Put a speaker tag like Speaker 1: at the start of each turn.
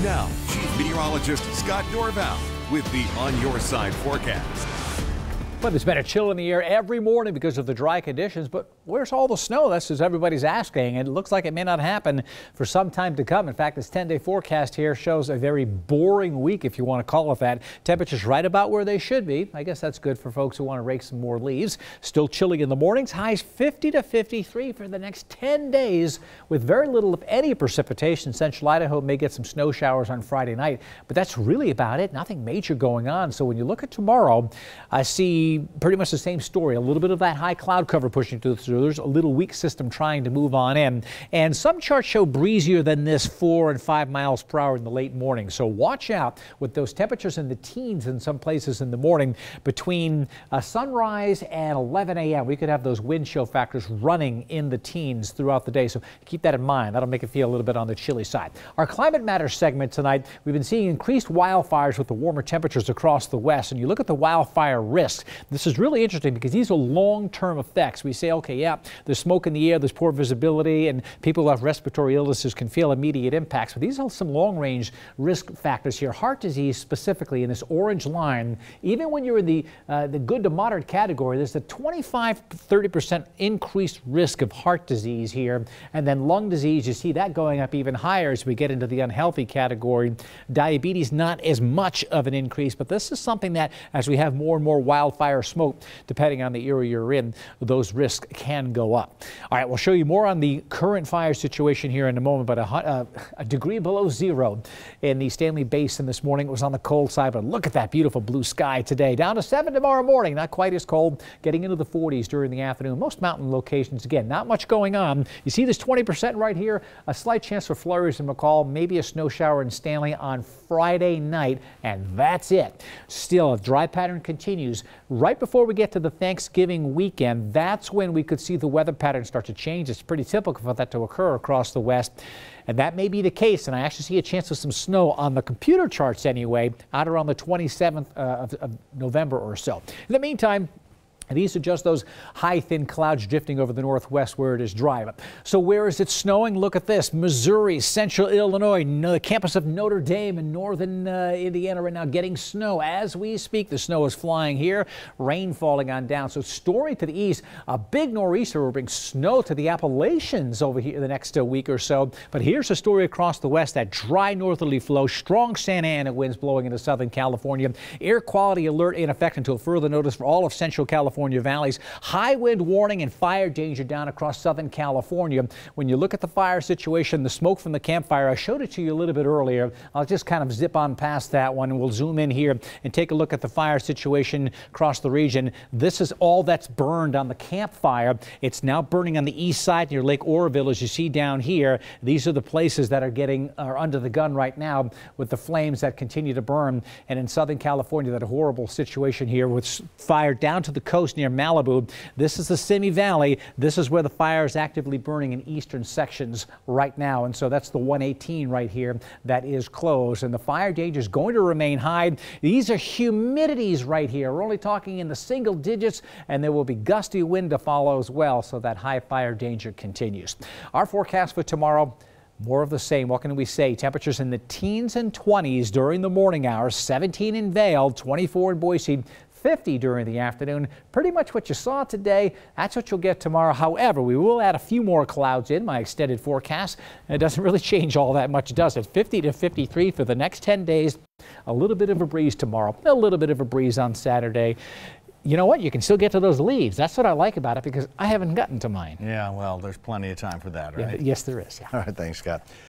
Speaker 1: Now, Chief Meteorologist Scott Dorval with the On Your Side forecast.
Speaker 2: But there's been a chill in the air every morning because of the dry conditions. But where's all the snow? That's as everybody's asking. It looks like it may not happen for some time to come. In fact, this 10-day forecast here shows a very boring week, if you want to call it that. Temperatures right about where they should be. I guess that's good for folks who want to rake some more leaves. Still chilly in the mornings. Highs 50 to 53 for the next 10 days with very little, if any, precipitation. Central Idaho may get some snow showers on Friday night, but that's really about it. Nothing major going on. So when you look at tomorrow, I see pretty much the same story. A little bit of that high cloud cover pushing through. There's a little weak system trying to move on in. And some charts show breezier than this 4 and 5 miles per hour in the late morning. So watch out with those temperatures in the teens in some places in the morning. Between sunrise and 11 a.m. we could have those wind chill factors running in the teens throughout the day. So keep that in mind. That'll make it feel a little bit on the chilly side. Our Climate Matters segment tonight, we've been seeing increased wildfires with the warmer temperatures across the west. And you look at the wildfire risk. This is really interesting because these are long-term effects. We say, okay, yeah, there's smoke in the air, there's poor visibility, and people who have respiratory illnesses can feel immediate impacts. But these are some long-range risk factors here. Heart disease specifically in this orange line, even when you're in the good to moderate category, there's a 25 to 30% increased risk of heart disease here. And then lung disease, you see that going up even higher as we get into the unhealthy category. Diabetes, not as much of an increase, but this is something that as we have more and more wildfire smoke, depending on the area you're in, those risks can go up. All right, we'll show you more on the current fire situation here in a moment, but a degree below zero in the Stanley Basin this morning. It was on the cold side, but look at that beautiful blue sky today. Down to 7 tomorrow morning, not quite as cold, getting into the 40s during the afternoon. Most mountain locations, again, not much going on. You see this 20% right here, a slight chance for flurries in McCall, maybe a snow shower in Stanley on Friday night, and that's it. Still, a dry pattern continues. Right before we get to the Thanksgiving weekend, that's when we could see the weather pattern start to change. It's pretty typical for that to occur across the west. And that may be the case. And I actually see a chance of some snow on the computer charts anyway, out around the 27th of November or so. In the meantime, these are just those high, thin clouds drifting over the northwest where it is dry. So where is it snowing? Look at this. Missouri, central Illinois, the campus of Notre Dame in northern Indiana right now getting snow. As we speak, the snow is flying here, rain falling on down. So Story to the east, a big nor'easter will bring snow to the Appalachians over here the next week or so. But here's a story across the west, that dry northerly flow, strong Santa Ana winds blowing into Southern California. Air quality alert in effect until further notice for all of Central California valleys. High wind warning and fire danger down across Southern California. When you look at the fire situation, the smoke from the campfire, I showed it to you a little bit earlier. I'll just kind of zip on past that one and we'll zoom in here and take a look at the fire situation across the region. This is all that's burned on the campfire. It's now burning on the east side near Lake Oroville, as you see down here. These are the places that are under the gun right now with the flames that continue to burn. And in Southern California, that horrible situation here with fire down to the coast near Malibu. This is the Simi Valley. This is where the fire is actively burning in eastern sections right now. And so that's the 118 right here that is closed. And the fire danger is going to remain high. These are humidities right here. We're only talking in the single digits, and there will be gusty wind to follow as well. So that high fire danger continues. Our forecast for tomorrow, more of the same. What can we say? Temperatures in the teens and 20s during the morning hours, 17 in Vail, 24 in Boise, 50 during the afternoon. Pretty much what you saw today, that's what you'll get tomorrow. However, we will add a few more clouds in my extended forecast. It doesn't really change all that much, does it? 50 to 53 for the next 10 days. A little bit of a breeze tomorrow, a little bit of a breeze on Saturday. You know what? You can still get to those leaves. That's what I like about it because I haven't gotten to mine.
Speaker 3: Yeah, well, there's plenty of time for that, right?
Speaker 2: Yes, there is. Yeah.
Speaker 3: All right, thanks, Scott.